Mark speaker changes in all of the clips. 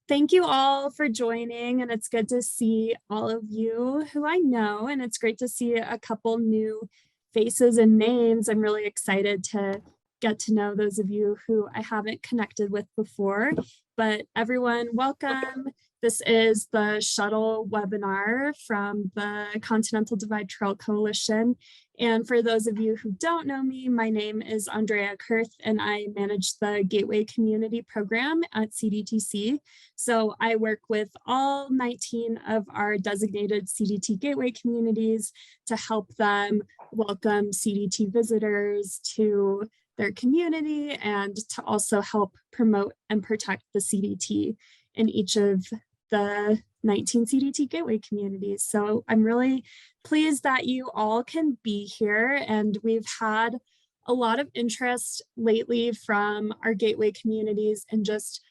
Speaker 1: Thank you all for joining, and it's good to see all of you who I know, and it's great to see a couple new faces and names. I'm really excited to get to know those of you who I haven't connected with before, but everyone, welcome. This is the Shuttle webinar from the Continental Divide Trail Coalition. And for those of you who don't know me, my name is Andrea Kurth, and I manage the Gateway Community program at CDTC. So I work with all 19 of our designated CDT Gateway communities to help them welcome CDT visitors to their community and to also help promote and protect the CDT in each of the 19 CDT Gateway communities. So I'm really pleased that you all can be here, and we've had a lot of interest lately from our Gateway communities and just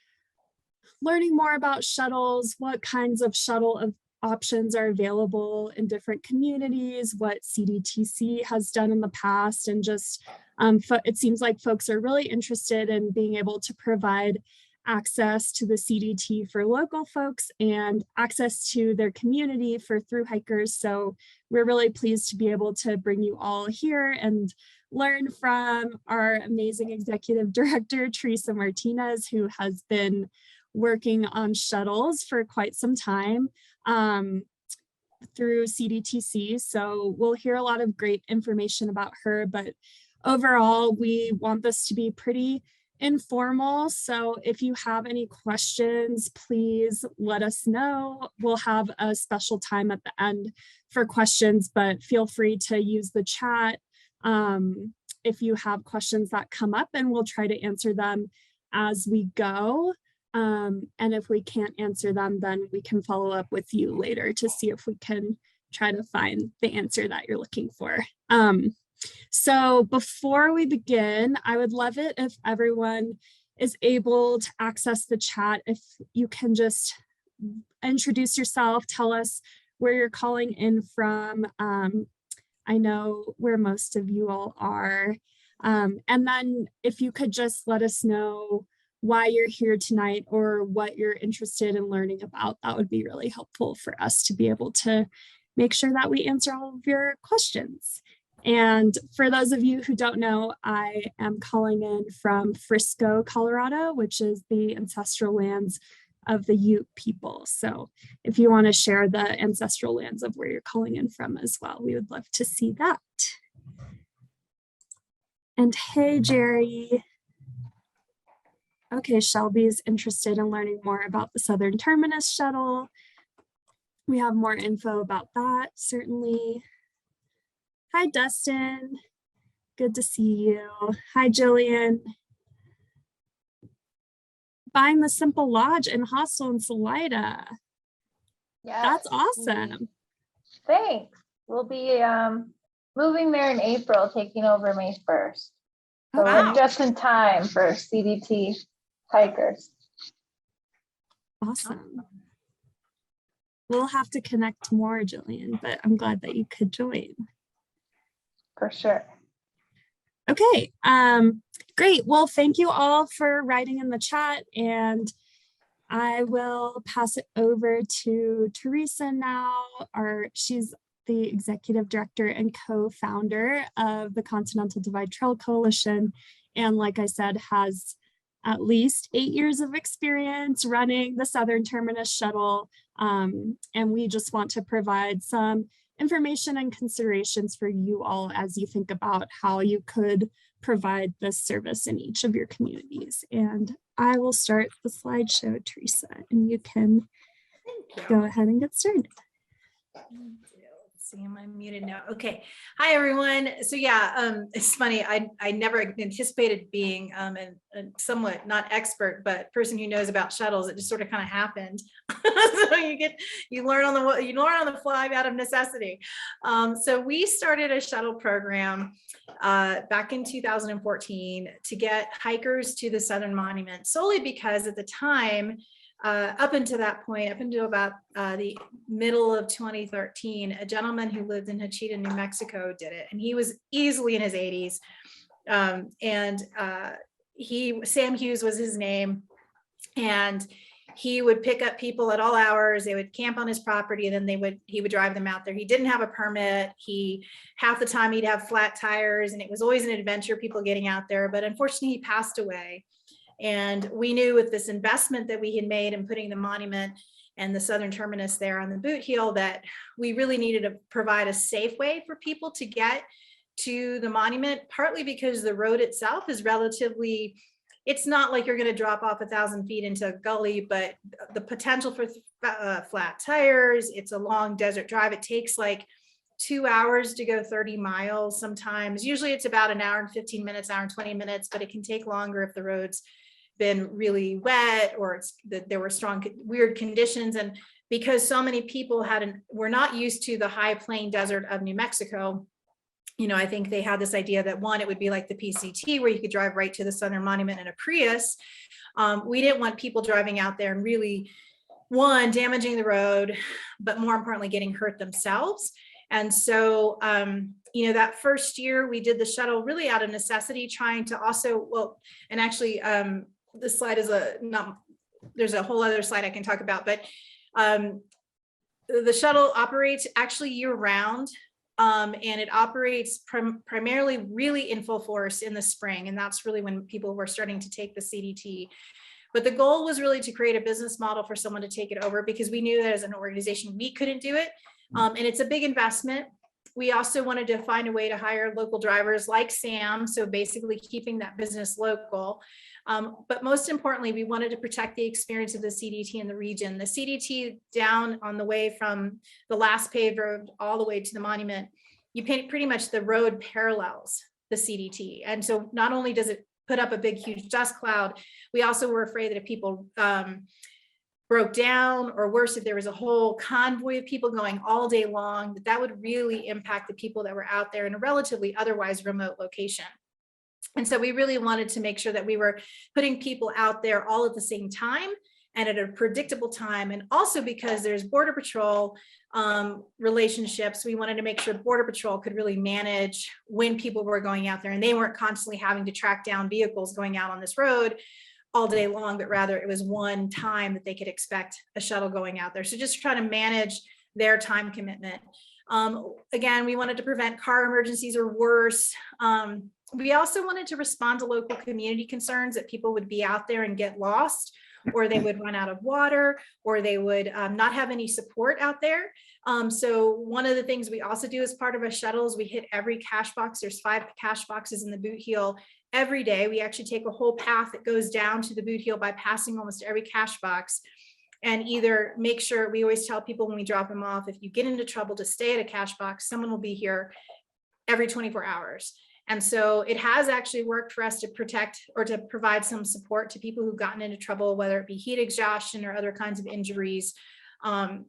Speaker 1: learning more about shuttles, what kinds of shuttle options are available in different communities, what CDTC has done in the past, and just it seems like folks are really interested in being able to provide access to the CDT for local folks and access to their community for through hikers. So we're really pleased to be able to bring you all here and learn from our amazing executive director, Teresa Martinez, who has been working on shuttles for quite some time through CDTC. So we'll hear a lot of great information about her, but overall, we want this to be pretty informal. So if you have any questions, please let us know. We'll have a special time at the end for questions, but feel free to use the chat if you have questions that come up, and we'll try to answer them as we go. And if we can't answer them, then we can follow up with you later to see if we can try to find the answer that you're looking for. So before we begin, I would love it if everyone is able to access the chat. If you can just introduce yourself, tell us where you're calling in from. I know where most of you all are. And then if you could just let us know why you're here tonight or what you're interested in learning about, that would be really helpful for us to be able to make sure that we answer all of your questions. And for those of you who don't know, I am calling in from Frisco, Colorado, which is the ancestral lands of the Ute people. So if you want to share the ancestral lands of where you're calling in from as well, we would love to see that. And hey, Jerry. Okay, Shelby's interested in learning more about the Southern Terminus shuttle. We have more info about that, certainly. Hi, Dustin. Good to see you. Hi, Jillian. Buying the Simple Lodge and Hostel in Salida.
Speaker 2: Yeah,
Speaker 1: that's awesome.
Speaker 2: Thanks. We'll be moving there in April, taking over May 1st. So we're just in time for CDT hikers.
Speaker 1: Awesome. We'll have to connect more, Jillian, but I'm glad that you could join.
Speaker 2: For sure.
Speaker 1: Okay, great. Well, thank you all for writing in the chat, and I will pass it over to Teresa now. She's the executive director and co-founder of the Continental Divide Trail Coalition, and like I said, has at least 8 years of experience running the Southern Terminus shuttle, and we just want to provide some information and considerations for you all as you think about how you could provide this service in each of your communities. And I will start the slideshow, Teresa, and you can go ahead and get started.
Speaker 3: Let's see, am I muted now? Okay. Hi, everyone. So yeah, it's funny. I never anticipated being a somewhat not expert, but person who knows about shuttles. It just sort of kind of happened. So you learn on the fly out of necessity. So we started a shuttle program back in 2014 to get hikers to the Southern Monument, solely because at the time, up until that point, up until about the middle of 2013, a gentleman who lived in Hachita, New Mexico did it. And he was easily in his 80s. Sam Hughes was his name. And He would pick up people at all hours. They would camp on his property, and then he would drive them out there. He didn't have a permit. Half the time he'd have flat tires, and it was always an adventure, people getting out there. But unfortunately, he passed away. And we knew with this investment that we had made in putting the monument and the southern terminus there on the boot heel that we really needed to provide a safe way for people to get to the monument, partly because the road itself is relatively, it's not like you're going to drop off 1,000 feet into a gully, but the potential for flat tires, it's a long desert drive. It takes like 2 hours to go 30 miles sometimes. Usually it's about an hour and 15 minutes, hour and 20 minutes, but it can take longer if the road's been really wet or there were strong weird conditions. And because so many people were not used to the high plain desert of New Mexico, you know, I think they had this idea that one, it would be like the PCT where you could drive right to the Southern Monument in a Prius. We didn't want people driving out there and really, one, damaging the road, but more importantly, getting hurt themselves. And so, you know, that first year we did the shuttle really out of necessity, trying to also, well, and actually this slide is there's a whole other slide I can talk about, but the shuttle operates actually year round. And it operates primarily really in full force in the spring. And that's really when people were starting to take the CDT. But the goal was really to create a business model for someone to take it over, because we knew that as an organization, we couldn't do it. And it's a big investment. We also wanted to find a way to hire local drivers like Sam. So basically keeping that business local. But most importantly, we wanted to protect the experience of the CDT in the region. The CDT down on the way from the last paved road all the way to the monument, you paint pretty much the road parallels the CDT. And so not only does it put up a big, huge dust cloud, we also were afraid that if people broke down, or worse, if there was a whole convoy of people going all day long, that would really impact the people that were out there in a relatively otherwise remote location. And so we really wanted to make sure that we were putting people out there all at the same time and at a predictable time. And also because there's Border Patrol relationships, we wanted to make sure Border Patrol could really manage when people were going out there, and they weren't constantly having to track down vehicles going out on this road all day long, but rather it was one time that they could expect a shuttle going out there. So just try to manage their time commitment. Again, we wanted to prevent car emergencies or worse. We also wanted to respond to local community concerns that people would be out there and get lost, or they would run out of water, or they would not have any support out there. So one of the things we also do as part of our shuttles, we hit every cash box. There's 5 cash boxes in the boot heel every day. We actually take a whole path that goes down to the boot heel by passing almost every cash box, and either make sure, we always tell people when we drop them off, if you get into trouble, to stay at a cash box, someone will be here every 24 hours. And so it has actually worked for us to protect or to provide some support to people who've gotten into trouble, whether it be heat exhaustion or other kinds of injuries, and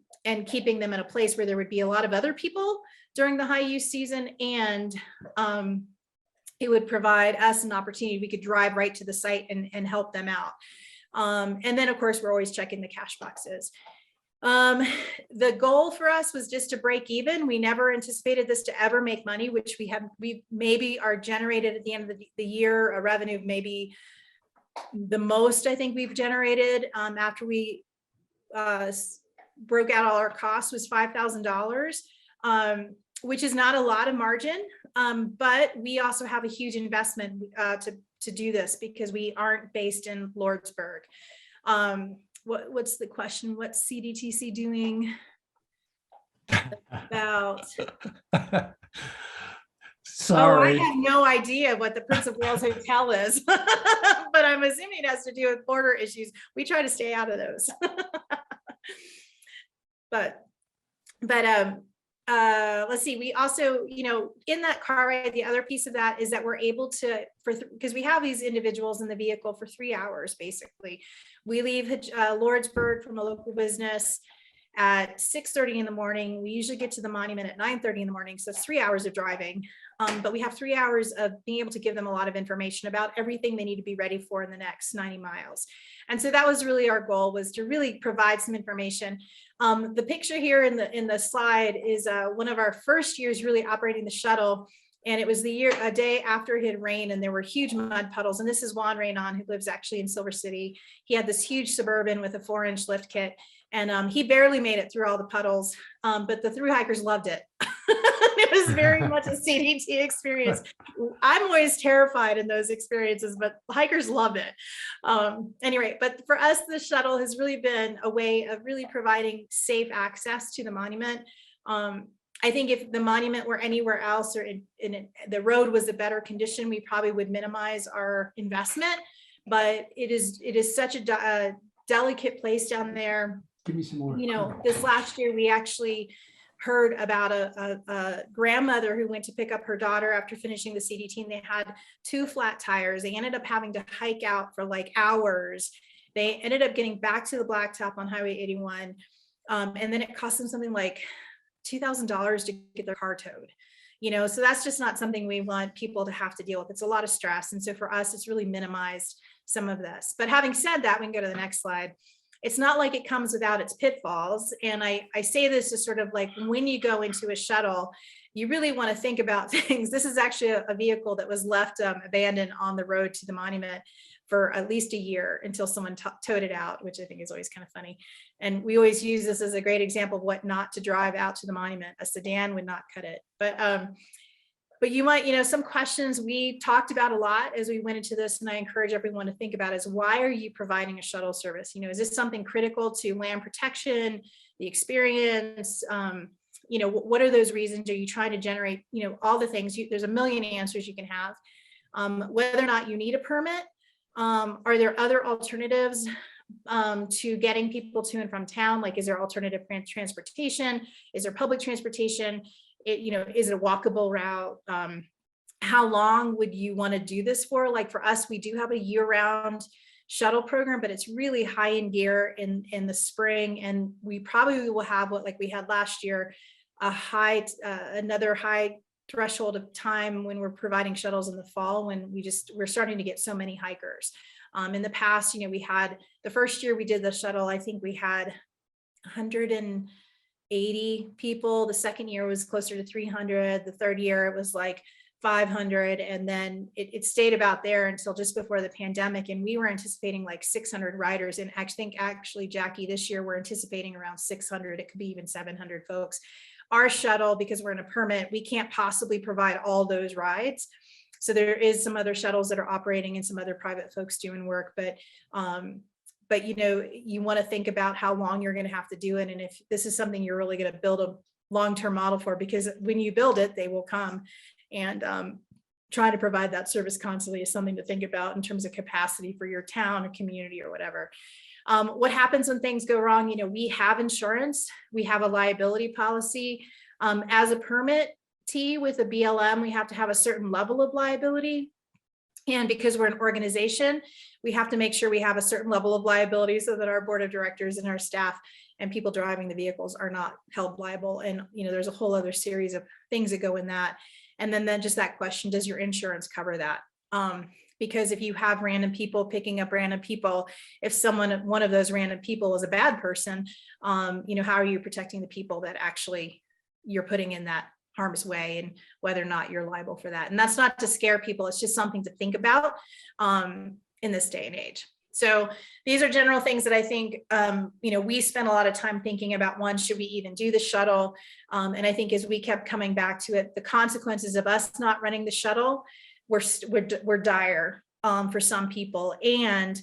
Speaker 3: keeping them in a place where there would be a lot of other people during the high use season. And it would provide us an opportunity. We could drive right to the site and help them out. And then of course, we're always checking the cash boxes. The goal for us was just to break even. We never anticipated this to ever make money, which we maybe are generated at the end of the year, a revenue of maybe the most I think we've generated after we broke out all our costs was $5,000, which is not a lot of margin. But we also have a huge investment to do this because we aren't based in Lordsburg. What's the question? What's CDTC doing about?
Speaker 4: Sorry.
Speaker 3: Oh, I have no idea what the Prince of Wales Hotel is, but I'm assuming it has to do with border issues. We try to stay out of those. but let's see, we also, in that car ride, the other piece of that is that we're able to, because we have these individuals in the vehicle for 3 hours, basically. We leave Lordsburg from a local business at 6:30 in the morning. We usually get to the monument at 9:30 in the morning. So it's 3 hours of driving, but we have 3 hours of being able to give them a lot of information about everything they need to be ready for in the next 90 miles. And so that was really our goal, was to really provide some information. The picture here in the slide is one of our first years really operating the shuttle. And it was a day after it had rained and there were huge mud puddles. And this is Juan Reynon, who lives actually in Silver City. He had this huge Suburban with a 4-inch lift kit. And he barely made it through all the puddles, but the through hikers loved it. It was very much a CDT experience. I'm always terrified in those experiences, but hikers love it. Anyway, but for us, the shuttle has really been a way of really providing safe access to the monument. I think if the monument were anywhere else or the road was a better condition, we probably would minimize our investment, but it is such a delicate place down there.
Speaker 4: Give me some more.
Speaker 3: You know, this last year, we actually heard about a grandmother who went to pick up her daughter after finishing the CDT, and they had 2 flat tires. They ended up having to hike out for like hours. They ended up getting back to the blacktop on Highway 81. And then it cost them something like $2,000 to get their car towed. You know, so that's just not something we want people to have to deal with. It's a lot of stress. And so for us, it's really minimized some of this. But having said that, we can go to the next slide. It's not like it comes without its pitfalls. And I say this is sort of like when you go into a shuttle, you really want to think about things. This is actually a vehicle that was left abandoned on the road to the monument for at least a year until someone towed it out, which I think is always kind of funny. And we always use this as a great example of what not to drive out to the monument. A sedan would not cut it. But you might, you know, some questions we talked about a lot as we went into this, and I encourage everyone to think about is, why are you providing a shuttle service? You know, is this something critical to land protection, the experience? You know, what are those reasons? Are you trying to generate, you know, all the things? There's a million answers you can have. Whether or not you need a permit. Are there other alternatives to getting people to and from town? Like, is there alternative transportation? Is there public transportation? You know, is it a walkable route? How long would you want to do this for? Like for us, we do have a year-round shuttle program, but it's really high in gear in the spring. And we probably will have what like we had last year, another high threshold of time when we're providing shuttles in the fall, when we're starting to get so many hikers. In the past, you know, we had the first year we did the shuttle, I think we had 180 people. The second year was closer to 300. The third year it was like 500. And then it stayed about there until just before the pandemic. And we were anticipating like 600 riders. And I think actually, Jackie, this year we're anticipating around 600. It could be even 700 folks. Our shuttle, because we're in a permit, we can't possibly provide all those rides. So there is some other shuttles that are operating and some other private folks doing work, but you know, you want to think about how long you're going to have to do it. And if this is something you're really going to build a long-term model for, because when you build it, they will come. And trying to provide that service constantly is something to think about in terms of capacity for your town or community or whatever. What happens when things go wrong? You know, we have insurance, we have a liability policy. As a permittee with a BLM, we have to have a certain level of liability. And because we're an organization, we have to make sure we have a certain level of liability so that our board of directors and our staff and people driving the vehicles are not held liable. And, you know, there's a whole other series of things that go in that. And then just that question, does your insurance cover that? Because if you have random people picking up random people, if one of those random people is a bad person, you know, how are you protecting the people that actually you're putting in that harm's way, and whether or not you're liable for that? And that's not to scare people. It's just something to think about in this day and age. So these are general things that I think, you know, we spent a lot of time thinking about. One, should we even do the shuttle? And I think as we kept coming back to it, the consequences of us not running the shuttle were dire for some people. And,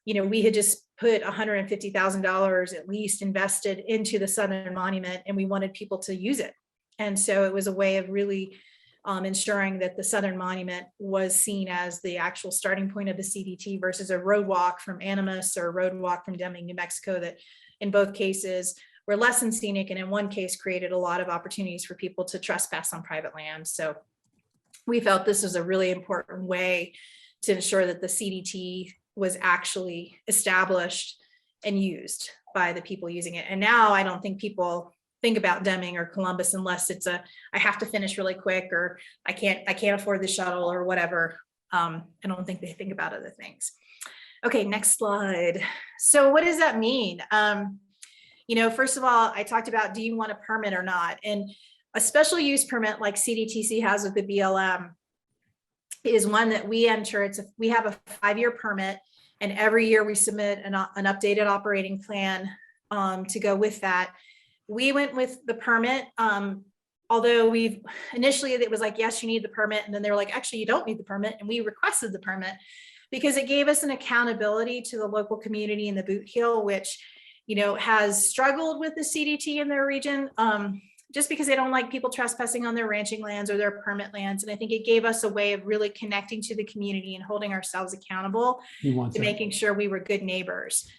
Speaker 3: you know, we had just put $150,000 at least invested into the Southern Monument, and we wanted people to use it. And so it was a way of really ensuring that the Southern Monument was seen as the actual starting point of the CDT versus a road walk from Animas or a road walk from Deming, New Mexico, that in both cases were less than scenic, and in one case created a lot of opportunities for people to trespass on private land. So we felt this was a really important way to ensure that the CDT was actually established and used by the people using it. And now I don't think people think about Deming or Columbus unless it's I have to finish really quick, or I can't afford the shuttle or whatever. I don't think they think about other things. Okay, next slide. So what does that mean? You know, first of all, I talked about, do you want a permit or not? And A special use permit like CDTC has with the BLM is one that we enter. We have a 5-year permit, and every year we submit an updated operating plan to go with that. We went with the permit, although initially it was like, yes, you need the permit. And then they were like, actually, you don't need the permit. And we requested the permit because it gave us an accountability to the local community in the Boot Heel, which, has struggled with the CDT in their region, just because they don't like people trespassing on their ranching lands or their permit lands. And I think it gave us a way of really connecting to the community and holding ourselves accountable to making sure we were good neighbors.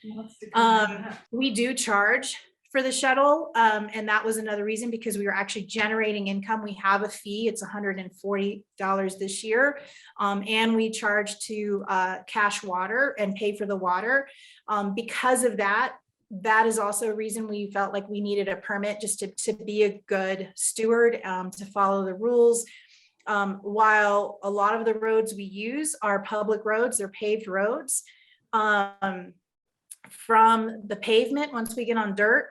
Speaker 3: We do charge for the shuttle. And that was another reason, because we were actually generating income. We have a fee, it's $140 this year. And we charge to cash water and pay for the water. Because of that, that is also a reason we felt like we needed a permit, just to be a good steward, to follow the rules. While a lot of the roads we use are public roads, they're paved roads. From the pavement, once we get on dirt,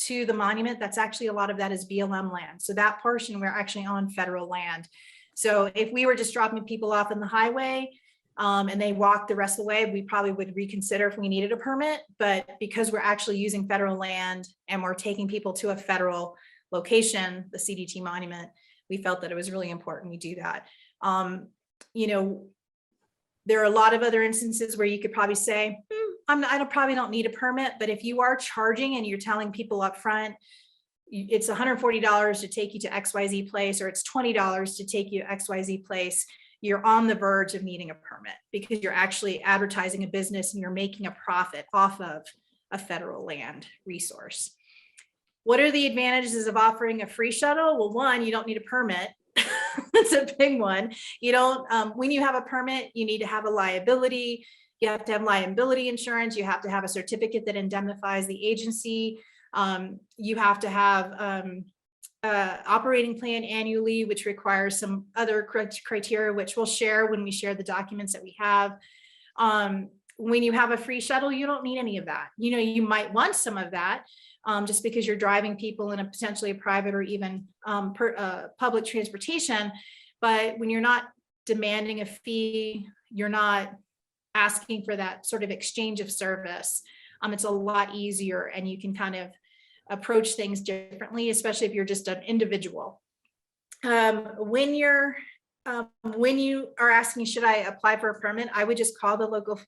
Speaker 3: to the monument, that's actually, a lot of that is BLM land. So that portion, we're actually on federal land. So if we were just dropping people off in the highway, and they walk the rest of the way, we probably would reconsider if we needed a permit. But because we're actually using federal land and we're taking people to a federal location, the CDT monument, we felt that it was really important we do that. There are a lot of other instances where you could probably say, I probably don't need a permit, but if you are charging and you're telling people up front, it's $140 to take you to XYZ place, or it's $20 to take you to XYZ place, you're on the verge of needing a permit, because you're actually advertising a business and you're making a profit off of a federal land resource. What are the advantages of offering a free shuttle? Well, one, you don't need a permit. That's a big one. You don't, when you have a permit, you need to have a liability. You have to have liability insurance. You have to have a certificate that indemnifies the agency. You have to have operating plan annually, which requires some other criteria, which we'll share when we share the documents that we have. When you have a free shuttle, you don't need any of that. You might want some of that, just because you're driving people in a potentially private or even public transportation. But when you're not demanding a fee, you're not asking for that sort of exchange of service, it's a lot easier, and you can kind of approach things differently, especially if you're just an individual. When you are asking, should I apply for a permit, I would just call the local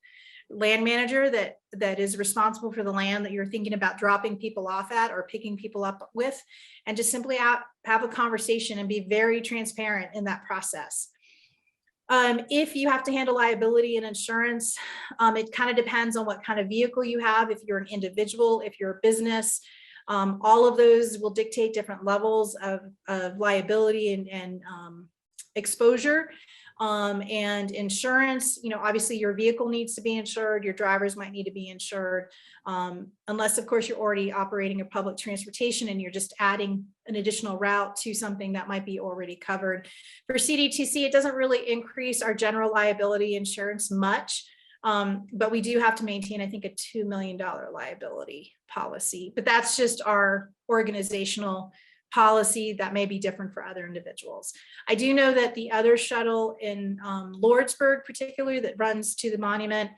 Speaker 3: land manager that is responsible for the land that you're thinking about dropping people off at or picking people up with, and just simply have a conversation and be very transparent in that process. If you have to handle liability and insurance, it kind of depends on what kind of vehicle you have. If you're an individual, if you're a business, all of those will dictate different levels of liability and exposure. And insurance, obviously your vehicle needs to be insured, your drivers might need to be insured, unless of course you're already operating a public transportation and you're just adding an additional route to something that might be already covered. For CDTC, it doesn't really increase our general liability insurance much, but we do have to maintain, I think, a $2 million liability policy, but that's just our organizational policy that may be different for other individuals. I do know that the other shuttle in Lordsburg, particularly, that runs to the monument,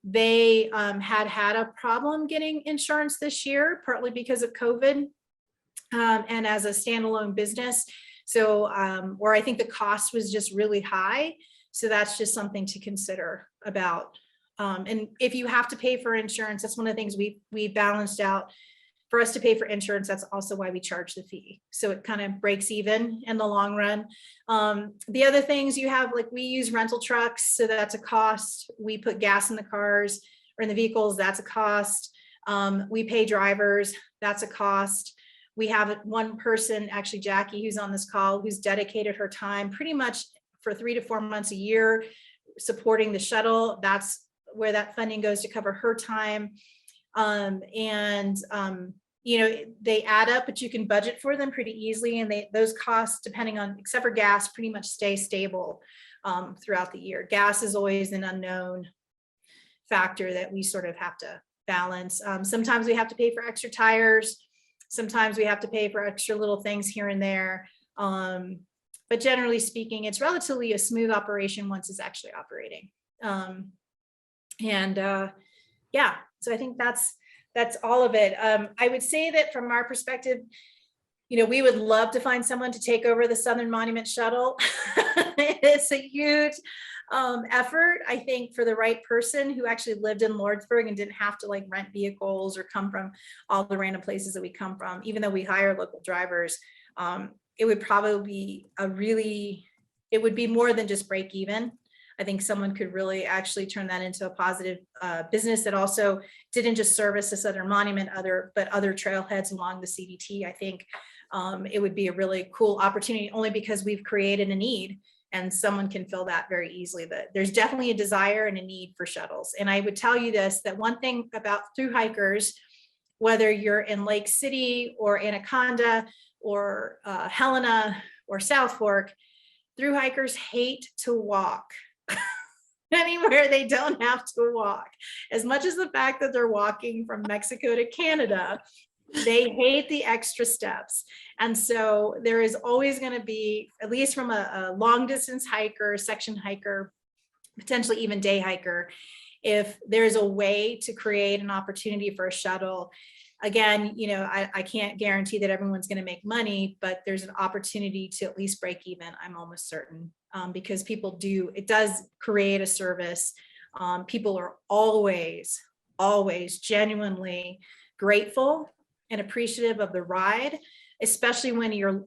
Speaker 3: they had a problem getting insurance this year, partly because of COVID, and as a standalone business. So, or I think the cost was just really high. So that's just something to consider about. And if you have to pay for insurance, that's one of the things we balanced out. For us to pay for insurance, that's also why we charge the fee. So it kind of breaks even in the long run. The other things you have, like we use rental trucks, so that's a cost. We put gas in the cars or in the vehicles, that's a cost. We pay drivers, that's a cost. We have one person, actually Jackie, who's on this call, who's dedicated her time pretty much for 3 to 4 months a year supporting the shuttle. That's where that funding goes to cover her time. They add up, but you can budget for them pretty easily. And those costs, depending on, except for gas, pretty much stay stable throughout the year. Gas is always an unknown factor that we sort of have to balance. Sometimes we have to pay for extra tires. Sometimes we have to pay for extra little things here and there. But generally speaking, it's relatively a smooth operation once it's actually operating. Yeah, so I think that's all of it. I would say that from our perspective, you know, we would love to find someone to take over the Southern Monument Shuttle. It's a huge effort, I think, for the right person who actually lived in Lordsburg and didn't have to like rent vehicles or come from all the random places that we come from. Even though we hire local drivers, it would probably be it would be more than just break even. I think someone could really actually turn that into a positive business that also didn't just service the Southern Monument, but other trailheads along the CDT. I think it would be a really cool opportunity, only because we've created a need and someone can fill that very easily. But there's definitely a desire and a need for shuttles. And I would tell you this, that one thing about through hikers, whether you're in Lake City or Anaconda or Helena or South Fork, through hikers hate to walk anywhere they don't have to walk. As much as the fact that they're walking from Mexico to Canada, they hate the extra steps. And so there is always going to be, at least from a long distance hiker, section hiker, potentially even day hiker, if there's a way to create an opportunity for a shuttle. Again, you know, I can't guarantee that everyone's going to make money, but there's an opportunity to at least break even, I'm almost certain, because it does create a service. People are always genuinely grateful and appreciative of the ride, especially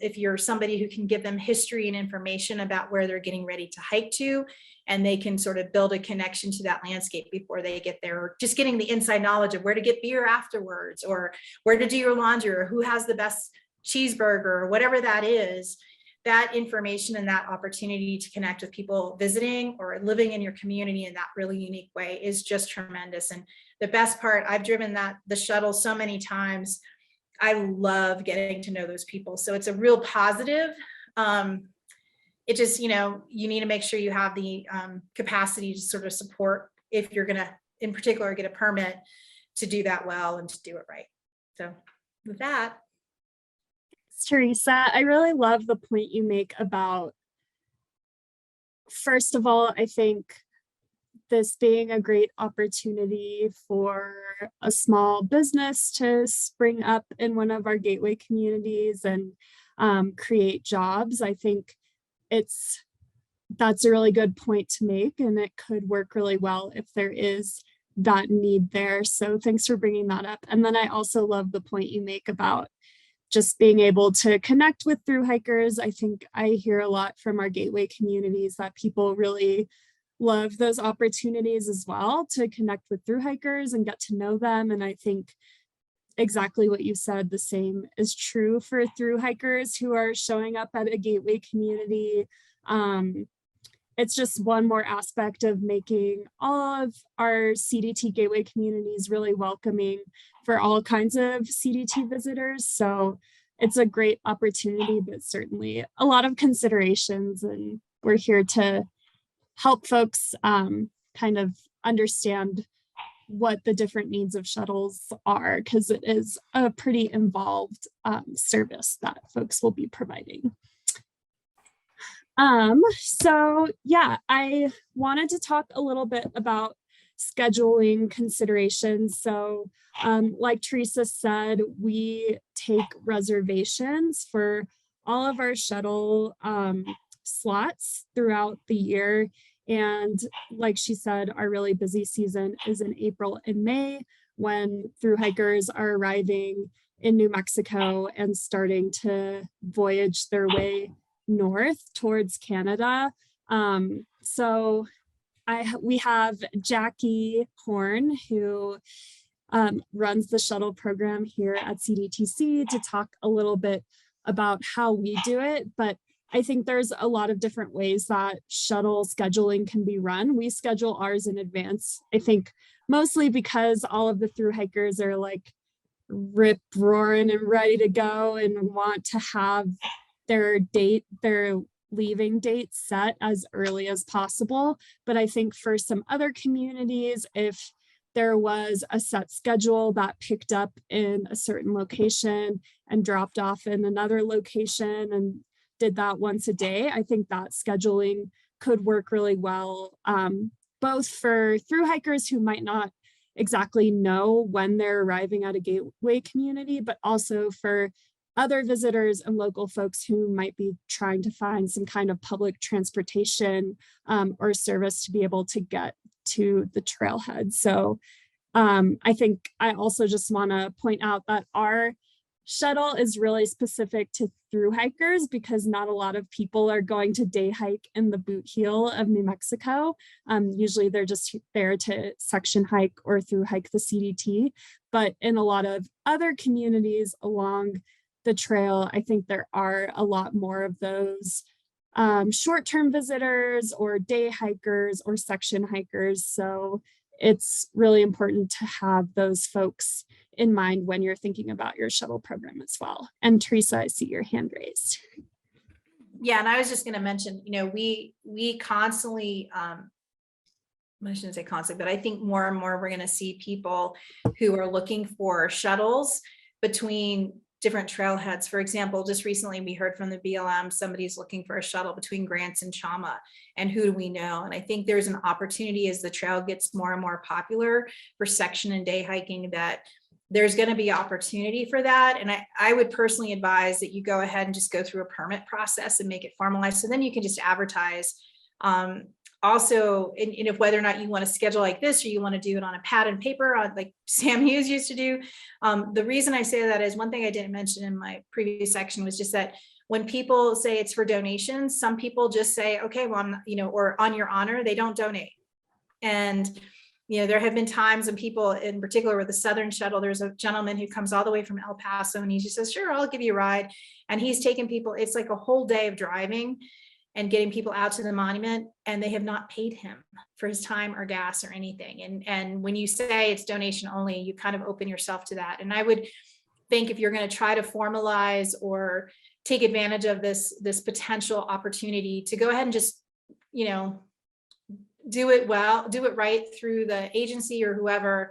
Speaker 3: if you're somebody who can give them history and information about where they're getting ready to hike to, and they can sort of build a connection to that landscape before they get there, or just getting the inside knowledge of where to get beer afterwards, or where to do your laundry, or who has the best cheeseburger, or whatever that is. That information and that opportunity to connect with people visiting or living in your community in that really unique way is just tremendous. And the best part, I've driven the shuttle so many times. I love getting to know those people. So it's a real positive. It just, you know, you need to make sure you have the capacity to sort of support, if you're going to, in particular, get a permit, to do that well and to do it right. So with that.
Speaker 1: Teresa, I really love the point you make about, first of all, I think this being a great opportunity for a small business to spring up in one of our gateway communities and create jobs. I think that's a really good point to make, and it could work really well if there is that need there. So thanks for bringing that up. And then I also love the point you make about just being able to connect with through hikers. I think I hear a lot from our gateway communities that people really love those opportunities as well, to connect with through hikers and get to know them. And I think exactly what you said, the same is true for through hikers who are showing up at a gateway community. It's just one more aspect of making all of our CDT gateway communities really welcoming for all kinds of CDT visitors. So it's a great opportunity, but certainly a lot of considerations, and we're here to help folks kind of understand what the different needs of shuttles are, because it is a pretty involved service that folks will be providing. So yeah, I wanted to talk a little bit about scheduling considerations. So like Teresa said, we take reservations for all of our shuttle slots throughout the year. And like she said, our really busy season is in April and May, when through hikers are arriving in New Mexico and starting to voyage their way north towards Canada. So we have Jackie Horn, who runs the shuttle program here at CDTC, to talk a little bit about how we do it. But I think there's a lot of different ways that shuttle scheduling can be run. We schedule ours in advance, I think mostly because all of the through hikers are like rip roaring and ready to go and want to have their leaving date set as early as possible. But I think for some other communities, if there was a set schedule that picked up in a certain location and dropped off in another location and did that once a day, I think that scheduling could work really well, both for through hikers who might not exactly know when they're arriving at a gateway community, but also for other visitors and local folks who might be trying to find some kind of public transportation or service to be able to get to the trailhead. So I think I also just want to point out that our shuttle is really specific to through hikers because not a lot of people are going to day hike in the boot heel of New Mexico. Usually they're just there to section hike or through hike the CDT. But in a lot of other communities along the trail, I think there are a lot more of those short-term visitors or day hikers or section hikers. So it's really important to have those folks in mind when you're thinking about your shuttle program as well. And Teresa, I see your hand raised.
Speaker 3: Yeah, and I was just going to mention, we constantly, I shouldn't say constantly, but I think more and more we're going to see people who are looking for shuttles between different trailheads. For example, just recently we heard from the BLM, somebody's looking for a shuttle between Grants and Chama, and who do we know? And I think there's an opportunity as the trail gets more and more popular for section and day hiking that there's going to be opportunity for that. And I would personally advise that you go ahead and just go through a permit process and make it formalized. So then you can just advertise. Also, and if whether or not you want to schedule like this, or you want to do it on a pad and paper, like Sam Hughes used to do. The reason I say that is one thing I didn't mention in my previous section was just that when people say it's for donations, some people just say, okay, well, or on your honor, they don't donate. And there have been times when people, in particular with the Southern Shuttle, there's a gentleman who comes all the way from El Paso and he just says, sure, I'll give you a ride. And he's taken people, it's like a whole day of driving and getting people out to the monument, and they have not paid him for his time or gas or anything. And when you say it's donation only, you kind of open yourself to that. And I would think if you're going to try to formalize or take advantage of this potential opportunity to go ahead and just, do it well, do it right through the agency or whoever,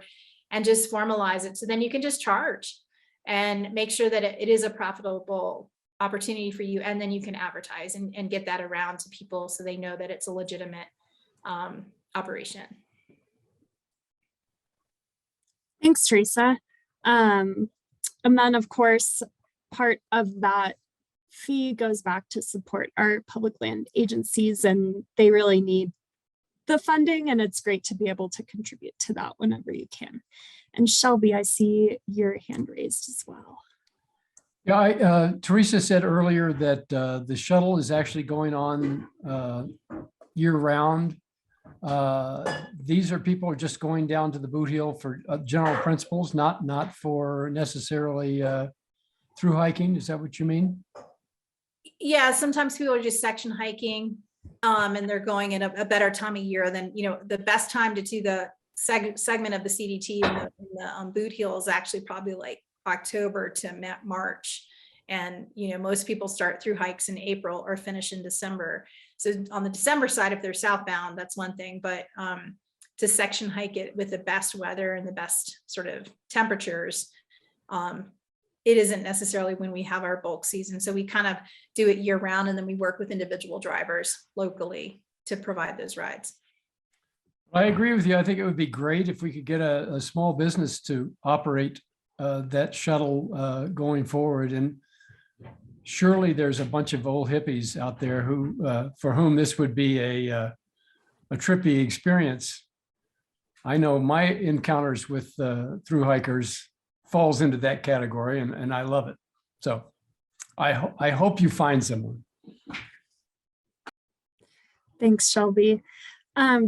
Speaker 3: and just formalize it. So then you can just charge and make sure that it is a profitable opportunity for you. And then you can advertise and get that around to people so they know that it's a legitimate operation.
Speaker 1: Thanks, Teresa. And then of course, part of that fee goes back to support our public land agencies, and they really need the funding, and it's great to be able to contribute to that whenever you can. And Shelby, I see your hand raised as well.
Speaker 4: Yeah, Teresa said earlier that the shuttle is actually going on year round. These are people just going down to the boot heel for general principles, not for necessarily through hiking. Is that what you mean? Yeah,
Speaker 3: sometimes people are just section hiking. And they're going at a better time of year than, the best time to do the segment of the CDT in the boot heel is actually probably like October to March. And, most people start through hikes in April or finish in December. So on the December side, if they're southbound, that's one thing, but to section hike it with the best weather and the best sort of temperatures, it isn't necessarily when we have our bulk season. So we kind of do it year round, and then we work with individual drivers locally to provide those rides.
Speaker 4: I agree with you. I think it would be great if we could get a small business to operate that shuttle going forward. And surely there's a bunch of old hippies out there who, for whom this would be a trippy experience. I know my encounters with through hikers falls into that category, and I love it. So I hope you find someone.
Speaker 1: Thanks, Shelby.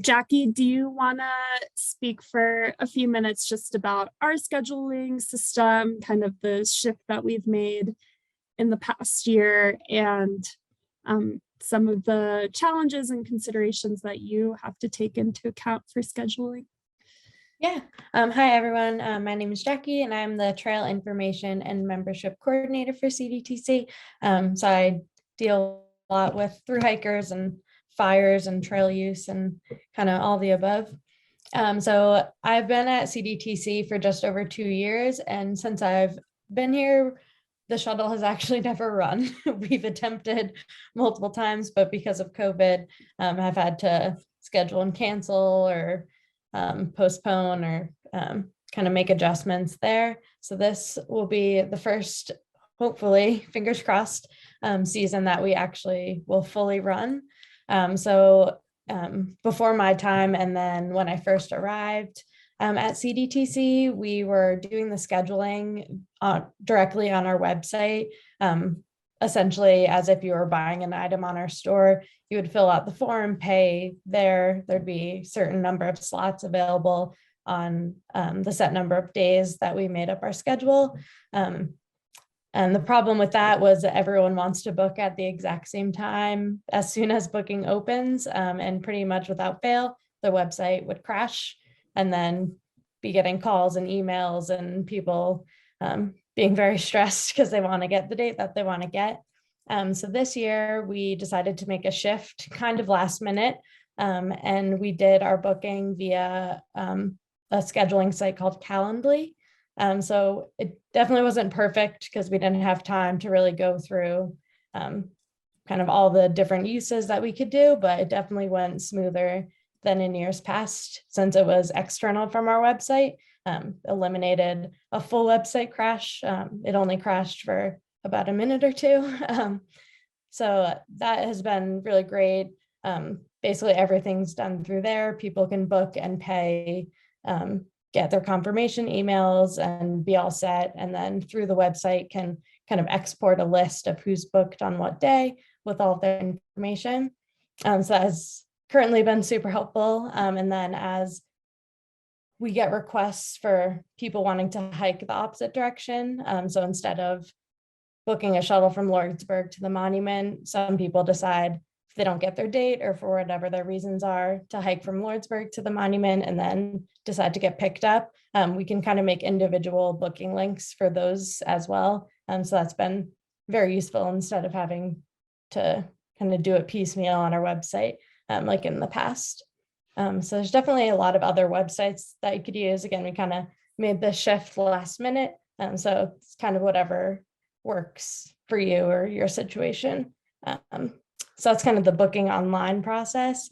Speaker 1: Jackie, do you want to speak for a few minutes just about our scheduling system, kind of the shift that we've made in the past year, and some of the challenges and considerations that you have to take into account for scheduling?
Speaker 5: Yeah. Hi, everyone. My name is Jackie, and I'm the Trail Information and Membership Coordinator for CDTC. So I deal a lot with through hikers and fires and trail use and kind of all the above. So I've been at CDTC for just over 2 years, and since I've been here, the shuttle has actually never run. We've attempted multiple times, but because of COVID, I've had to schedule and cancel or postpone or kind of make adjustments there. So this will be the first, hopefully, fingers crossed, season that we actually will fully run. Before my time, and then when I first arrived at CDTC, we were doing the scheduling directly on our website, essentially as if you were buying an item on our store. You would fill out the form, pay there. There'd be a certain number of slots available on the set number of days that we made up our schedule. And the problem with that was that everyone wants to book at the exact same time as soon as booking opens, and pretty much without fail, the website would crash and then be getting calls and emails and people being very stressed because they want to get the date that they want to get. So this year we decided to make a shift kind of last minute, and we did our booking via a scheduling site called Calendly. So it definitely wasn't perfect because we didn't have time to really go through kind of all the different uses that we could do, but it definitely went smoother than in years past since it was external from our website. Eliminated a full website crash. It only crashed for about a minute or two. So that has been really great. Basically everything's done through there. People can book and pay, get their confirmation emails and be all set. And then through the website can kind of export a list of who's booked on what day with all their information. So that has currently been super helpful. And then as we get requests for people wanting to hike the opposite direction. So instead of booking a shuttle from Lordsburg to the monument, some people decide if they don't get their date or for whatever their reasons are to hike from Lordsburg to the monument and then decide to get picked up. We can kind of make individual booking links for those as well. So that's been very useful instead of having to kind of do it piecemeal on our website like in the past. So there's definitely a lot of other websites that you could use. Again, we kind of made the shift last minute. So it's kind of whatever works for you or your situation. So that's kind of the booking online process.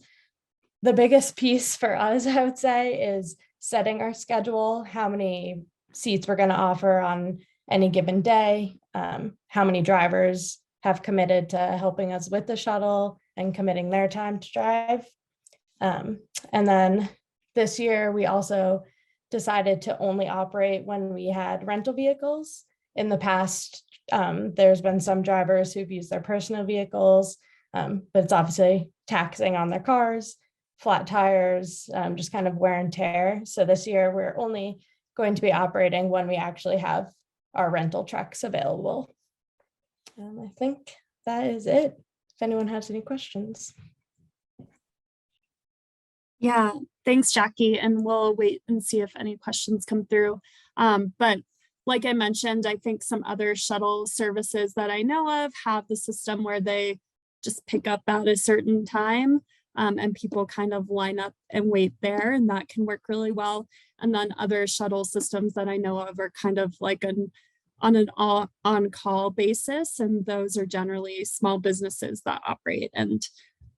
Speaker 5: The biggest piece for us, I would say, is setting our schedule, how many seats we're going to offer on any given day, how many drivers have committed to helping us with the shuttle and committing their time to drive. And then this year, we also decided to only operate when we had rental vehicles. In the past, there's been some drivers who've used their personal vehicles, but it's obviously taxing on their cars, flat tires, just kind of wear and tear. So this year, we're only going to be operating when we actually have our rental trucks available. I think that is it. If anyone has any questions.
Speaker 1: Yeah, thanks, Jackie. And we'll wait and see if any questions come through. But like I mentioned, I think some other shuttle services that I know of have the system where they just pick up at a certain time and people kind of line up and wait there, and that can work really well. And then other shuttle systems that I know of are kind of like on an on-call basis, and those are generally small businesses that operate, and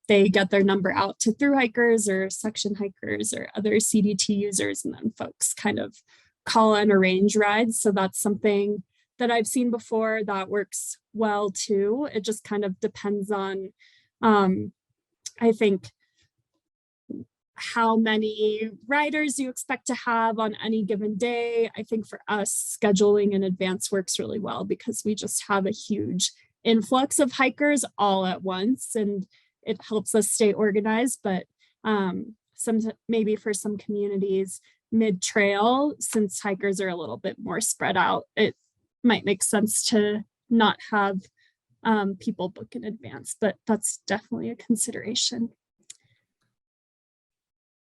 Speaker 1: they get their number out to through hikers or section hikers or other CDT users, and then folks kind of call and arrange rides. So that's something that I've seen before that works well too. It just kind of depends on, I think, how many riders you expect to have on any given day. I think for us, scheduling in advance works really well because we just have a huge influx of hikers all at once, and it helps us stay organized. But maybe for some communities mid-trail, since hikers are a little bit more spread out, it might make sense to not have people book in advance, but that's definitely a consideration.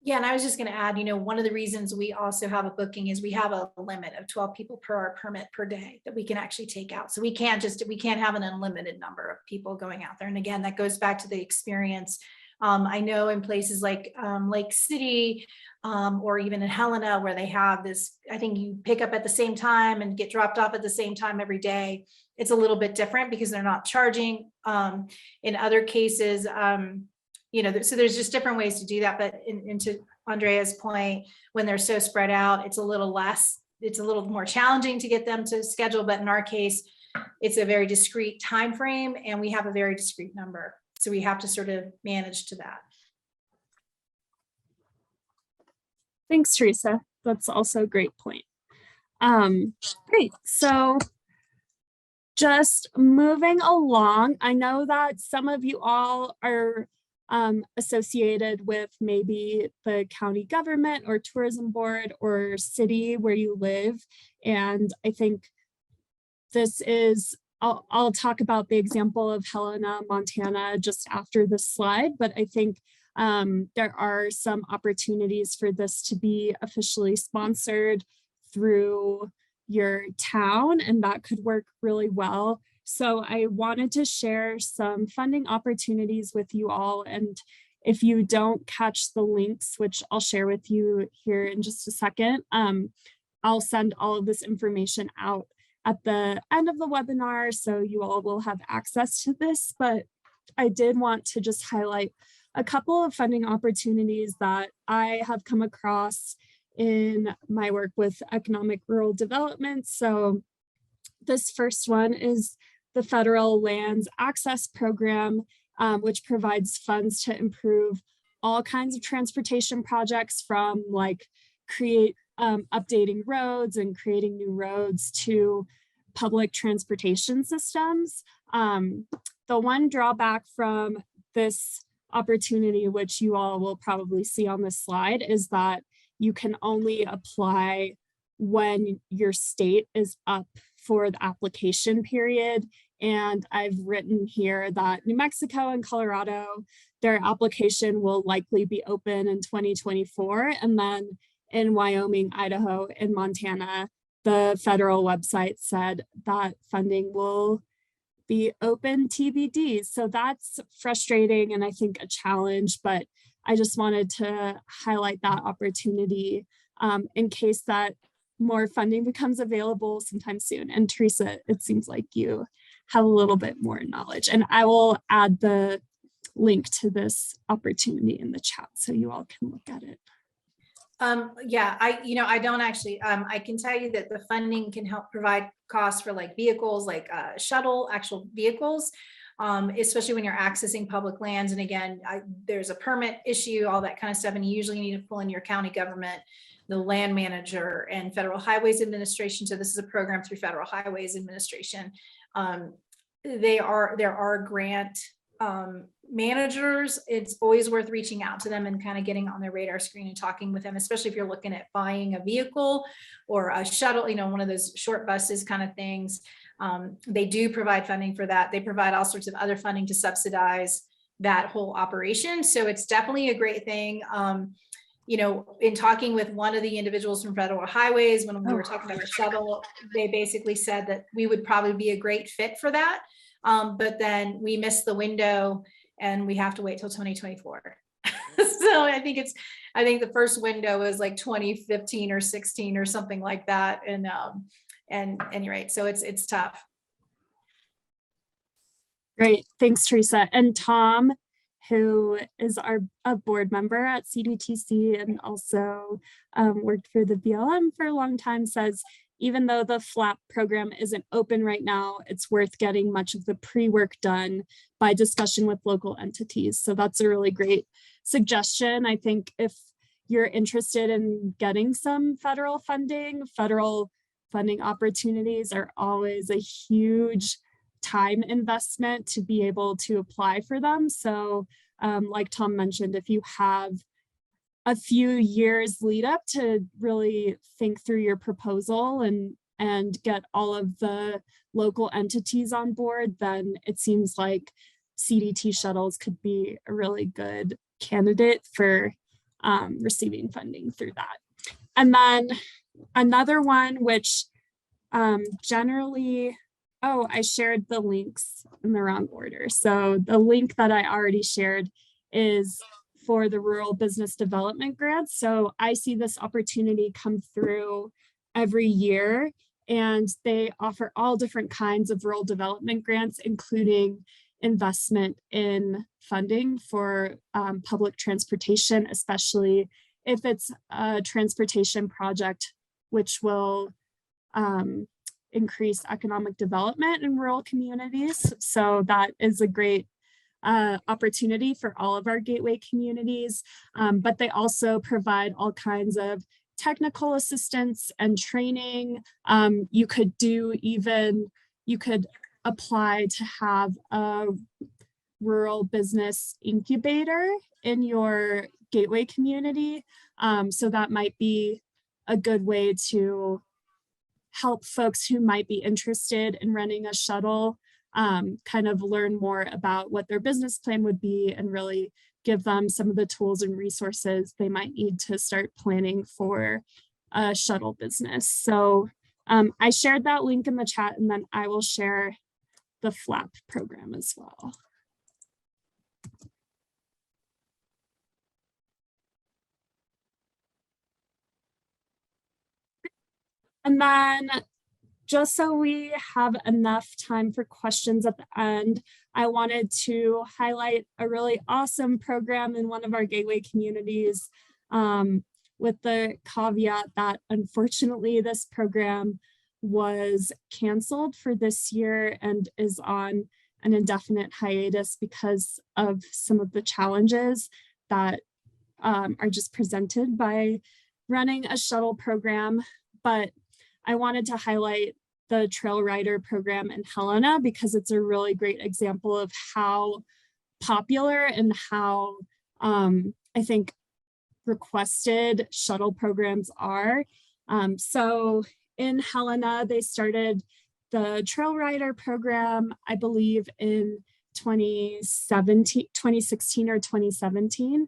Speaker 3: Yeah, and I was just going to add, one of the reasons we also have a booking is we have a limit of 12 people per our permit per day that we can actually take out. So we can't have an unlimited number of people going out there. And again, that goes back to the experience I know in places like Lake City, or even in Helena, where they have this, I think you pick up at the same time and get dropped off at the same time every day. It's a little bit different because they're not charging. In other cases, so there's just different ways to do that. But to Andrea's point, when they're so spread out, it's a little more challenging to get them to schedule. But in our case, it's a very discrete time frame, and we have a very discrete number. So we have to sort of manage to that.
Speaker 1: Thanks, Teresa. That's also a great point. Great. So just moving along, I know that some of you all are associated with maybe the county government or tourism board or city where you live. And I think this is, I'll talk about the example of Helena, Montana just after this slide, but I think there are some opportunities for this to be officially sponsored through your town, and that could work really well. So I wanted to share some funding opportunities with you all. And if you don't catch the links, which I'll share with you here in just a second, I'll send all of this information out at the end of the webinar, so you all will have access to this. But I did want to just highlight a couple of funding opportunities that I have come across in my work with economic rural development. So this first one is the Federal Lands Access Program, which provides funds to improve all kinds of transportation projects, from like updating roads and creating new roads to public transportation systems. The one drawback from this opportunity, which you all will probably see on this slide, is that you can only apply when your state is up for the application period. And I've written here that New Mexico and Colorado, their application will likely be open in 2024. And then in Wyoming, Idaho, and Montana, the federal website said that funding will be open TBD. So that's frustrating and I think a challenge, but I just wanted to highlight that opportunity in case that more funding becomes available sometime soon. And Teresa, it seems like you have a little bit more knowledge, and I will add the link to this opportunity in the chat so you all can look at it.
Speaker 3: Yeah, I don't actually, I can tell you that the funding can help provide costs for like vehicles, like shuttle, actual vehicles, especially when you're accessing public lands. And again, there's a permit issue, all that kind of stuff. And you usually need to pull in your county government, the land manager, and Federal Highways Administration. So this is a program through Federal Highways Administration. There are grant managers. It's always worth reaching out to them and kind of getting on their radar screen and talking with them, especially if you're looking at buying a vehicle or a shuttle, one of those short buses kind of things. They do provide funding for that. They provide all sorts of other funding to subsidize that whole operation. So it's definitely a great thing. In talking with one of the individuals from Federal Highways, when we were talking about the shuttle, they basically said that we would probably be a great fit for that. But then we missed the window and we have to wait till 2024. So I think the first window is like 2015 or 16 or something like that. And you're right. So it's tough.
Speaker 1: Great. Thanks, Teresa. And Tom, who is a board member at CDTC and also worked for the BLM for a long time, says, even though the FLAP program isn't open right now, it's worth getting much of the pre-work done by discussion with local entities. So that's a really great suggestion. I think if you're interested in getting some federal funding opportunities are always a huge time investment to be able to apply for them. So like Tom mentioned, if you have a few years lead up to really think through your proposal and get all of the local entities on board, then it seems like CDT shuttles could be a really good candidate for receiving funding through that. And then another one, which generally, I shared the links in the wrong order. So the link that I already shared is for the rural business development grants. So I see this opportunity come through every year, and they offer all different kinds of rural development grants, including investment in funding for public transportation, especially if it's a transportation project which will increase economic development in rural communities. So that is a great opportunity for all of our gateway communities, but they also provide all kinds of technical assistance and training. You could apply to have a rural business incubator in your gateway community. So that might be a good way to help folks who might be interested in running a shuttle kind of learn more about what their business plan would be and really give them some of the tools and resources they might need to start planning for a shuttle business. So I shared that link in the chat, and then I will share the FLAP program as well. And then just so we have enough time for questions at the end, I wanted to highlight a really awesome program in one of our gateway communities, with the caveat that unfortunately this program was canceled for this year and is on an indefinite hiatus because of some of the challenges that are just presented by running a shuttle program. But I wanted to highlight the Trail Rider program in Helena because it's a really great example of how popular and how I think requested shuttle programs are. So in Helena, they started the Trail Rider program, I believe in 2016 or 2017.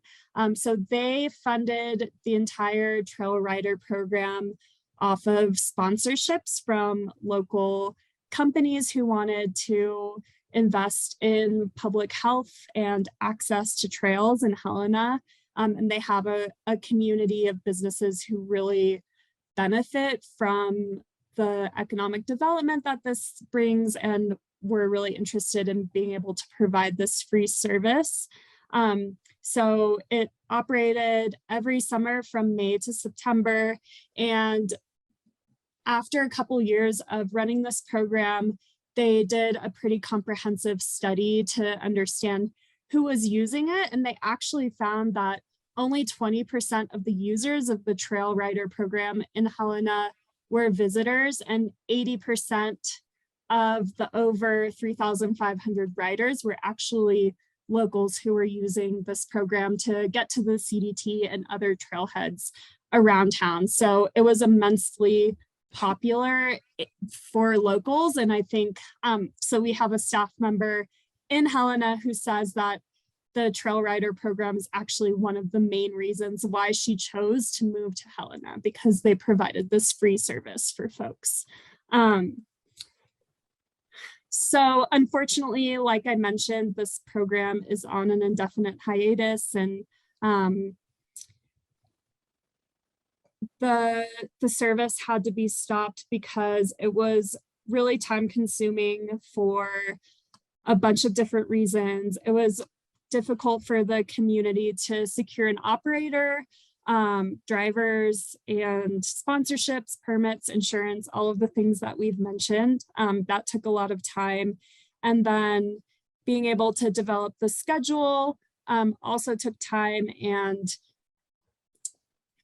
Speaker 1: So they funded the entire Trail Rider program off of sponsorships from local companies who wanted to invest in public health and access to trails in Helena. And they have a community of businesses who really benefit from the economic development that this brings, and we're really interested in being able to provide this free service. So it operated every summer from May to September, and after a couple years of running this program, they did a pretty comprehensive study to understand who was using it, and they actually found that only 20% of the users of the Trail Rider program in Helena were visitors, and 80% of the over 3,500 riders were actually locals who were using this program to get to the CDT and other trailheads around town. So it was immensely popular for locals. And I think, so we have a staff member in Helena who says that the Trail Rider program is actually one of the main reasons why she chose to move to Helena, because they provided this free service for folks. So unfortunately, like I mentioned, this program is on an indefinite hiatus, and the service had to be stopped because it was really time consuming for a bunch of different reasons. It was difficult for the community to secure an operator, drivers and sponsorships, permits, insurance, all of the things that we've mentioned. That took a lot of time. And then being able to develop the schedule also took time, and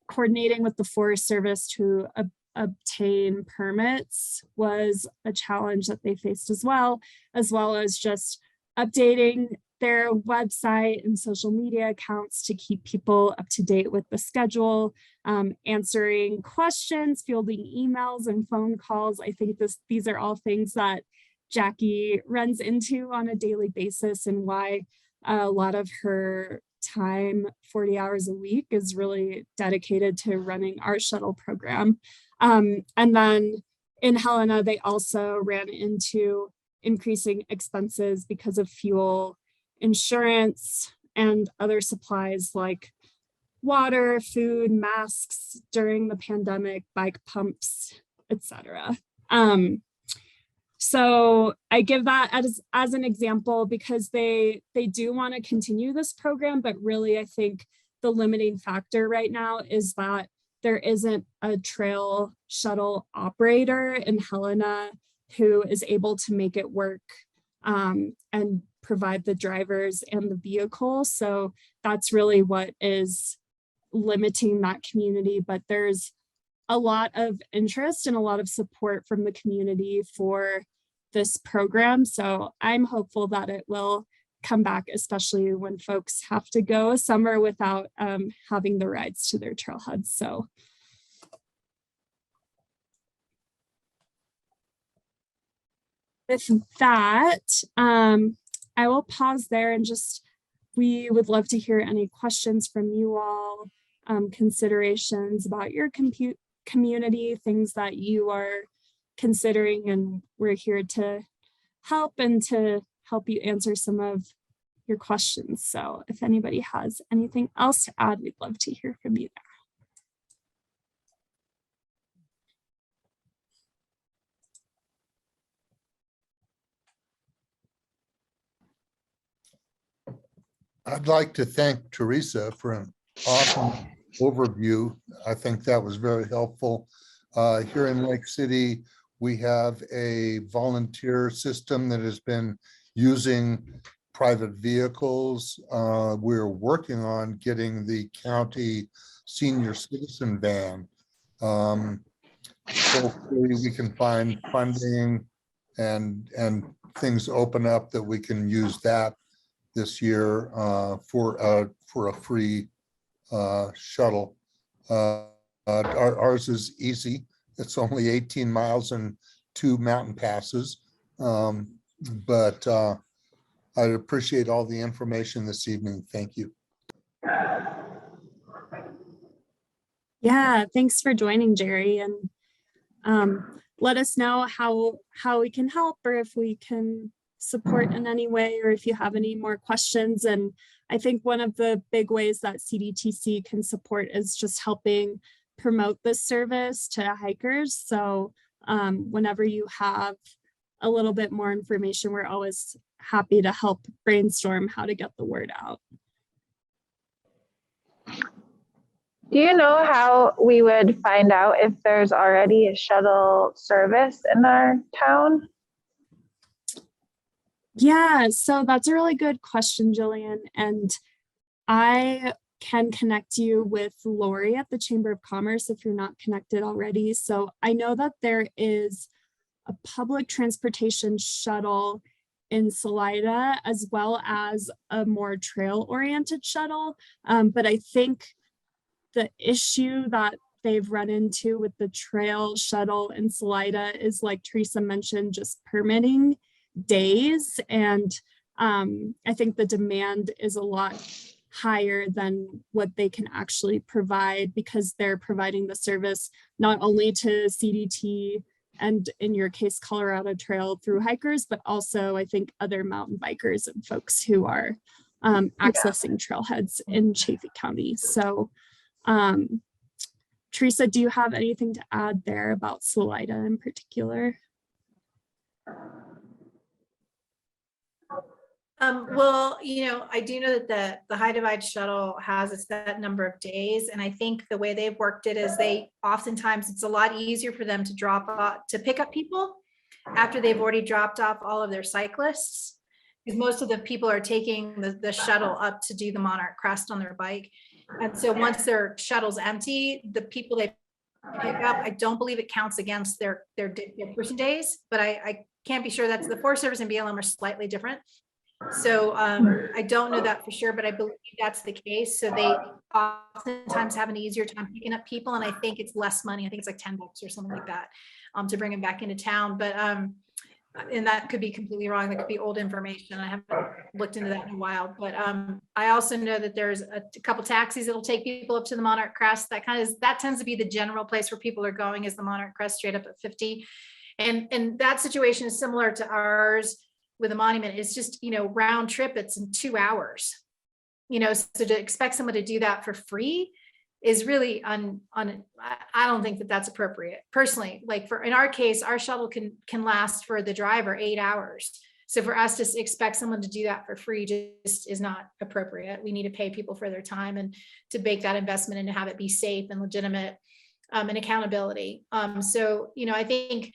Speaker 1: coordinating with the Forest Service to obtain permits was a challenge that they faced as well as just updating their website and social media accounts to keep people up to date with the schedule, answering questions, fielding emails and phone calls. I think these are all things that Jackie runs into on a daily basis, and why a lot of her time, 40 hours a week, is really dedicated to running our shuttle program. And then in Helena, they also ran into increasing expenses because of fuel, insurance, and other supplies like water, food, masks during the pandemic, bike pumps, etc. So I give that as an example because they do want to continue this program, but really I think the limiting factor right now is that there isn't a trail shuttle operator in Helena who is able to make it work and provide the drivers and the vehicle. So that's really what is limiting that community, but there's a lot of interest and a lot of support from the community for this program. So I'm hopeful that it will come back, especially when folks have to go a summer without having the rides to their trailheads. So with that, I will pause there and just, we would love to hear any questions from you all, considerations about your community, things that you are considering, and we're here to help and to help you answer some of your questions. So if anybody has anything else to add, we'd love to hear from you there.
Speaker 6: I'd like to thank Teresa for an awesome overview. I think that was very helpful. Here in Lake City, we have a volunteer system that has been using private vehicles. We're working on getting the county senior citizen van. Hopefully we can find funding and things open up that we can use that this year for a free shuttle. Ours is easy. It's only 18 miles and 2 mountain passes. But I'd appreciate all the information this evening. Thank you.
Speaker 1: Yeah, thanks for joining, Jerry. And let us know how we can help or if we can support in any way, or if you have any more questions. And I think one of the big ways that CDTC can support is just helping promote this service to hikers. So whenever you have a little bit more information, we're always happy to help brainstorm how to get the word out.
Speaker 2: Do you know how we would find out if there's already a shuttle service in our town?
Speaker 1: Yeah, so that's a really good question, Jillian. And I can connect you with Lori at the Chamber of Commerce if you're not connected already. So I know that there is a public transportation shuttle in Salida, as well as a more trail-oriented shuttle. But I think the issue that they've run into with the trail shuttle in Salida is, like Teresa mentioned, just permitting days. And I think the demand is a lot higher than what they can actually provide, because they're providing the service not only to CDT and, in your case, Colorado Trail through hikers, but also I think other mountain bikers and folks who are accessing trailheads in Chaffee County. So Teresa, do you have anything to add there about Salida in particular?
Speaker 3: Well, I do know that the High Divide shuttle has a set number of days. And I think the way they've worked it is oftentimes it's a lot easier for them to pick up people after they've already dropped off all of their cyclists, because most of the people are taking the shuttle up to do the Monarch Crest on their bike. And so once their shuttle's empty, the people they pick up, I don't believe it counts against their person days, but I can't be sure. That's the Forest Service and BLM are slightly different. So I don't know that for sure, but I believe that's the case. So they oftentimes have an easier time picking up people. And I think it's less money. I think it's like $10 or something like that to bring them back into town. But and that could be completely wrong. That could be old information. I haven't looked into that in a while. But I also know that there's a couple taxis that'll take people up to the Monarch Crest. That tends to be the general place where people are going, is the Monarch Crest straight up at 50. And that situation is similar to ours with a monument. It's just, round trip, it's in 2 hours. so to expect someone to do that for free is really I don't think that that's appropriate personally. Like in our case, our shuttle can last for the driver 8 hours. So for us to expect someone to do that for free just is not appropriate. We need to pay people for their time and to bake that investment and to have it be safe and legitimate and accountability. So, I think,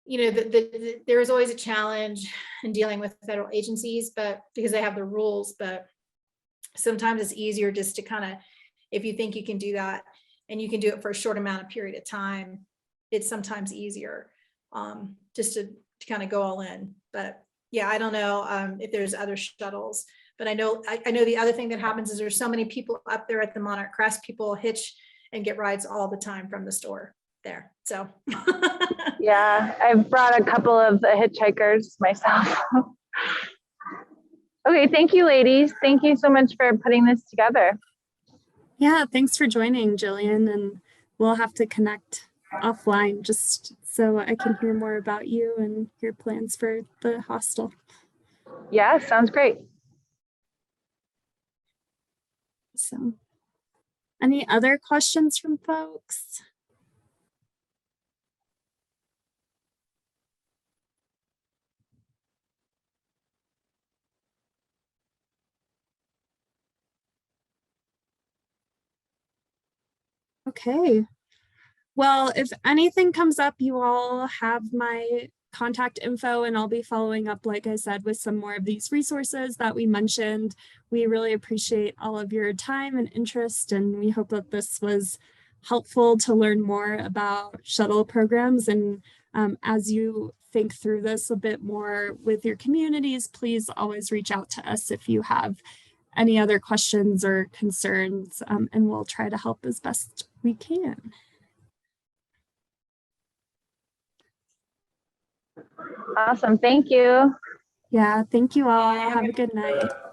Speaker 3: there is always a challenge in dealing with federal agencies, but because they have the rules, but sometimes it's easier just to kind of, if you think you can do that and you can do it for a short amount of period of time, it's sometimes easier just to kind of go all in. But yeah, I don't know if there's other shuttles, but I know the other thing that happens is there's so many people up there at the Monarch Crest, people hitch and get rides all the time from the store there. So
Speaker 2: Yeah, I've brought a couple of the hitchhikers myself. Okay, thank you, ladies. Thank you so much for putting this together.
Speaker 1: Yeah, thanks for joining, Jillian, and we'll have to connect offline just so I can hear more about you and your plans for the hostel.
Speaker 2: Yeah, sounds great.
Speaker 1: So, any other questions from folks? Okay. Well, if anything comes up, you all have my contact info, and I'll be following up, like I said, with some more of these resources that we mentioned. We really appreciate all of your time and interest, and we hope that this was helpful to learn more about shuttle programs. And as you think through this a bit more with your communities, please always reach out to us if you have any other questions or concerns, and we'll try to help as best we can.
Speaker 2: Awesome. Thank you.
Speaker 1: Yeah, thank you all. Have a good night.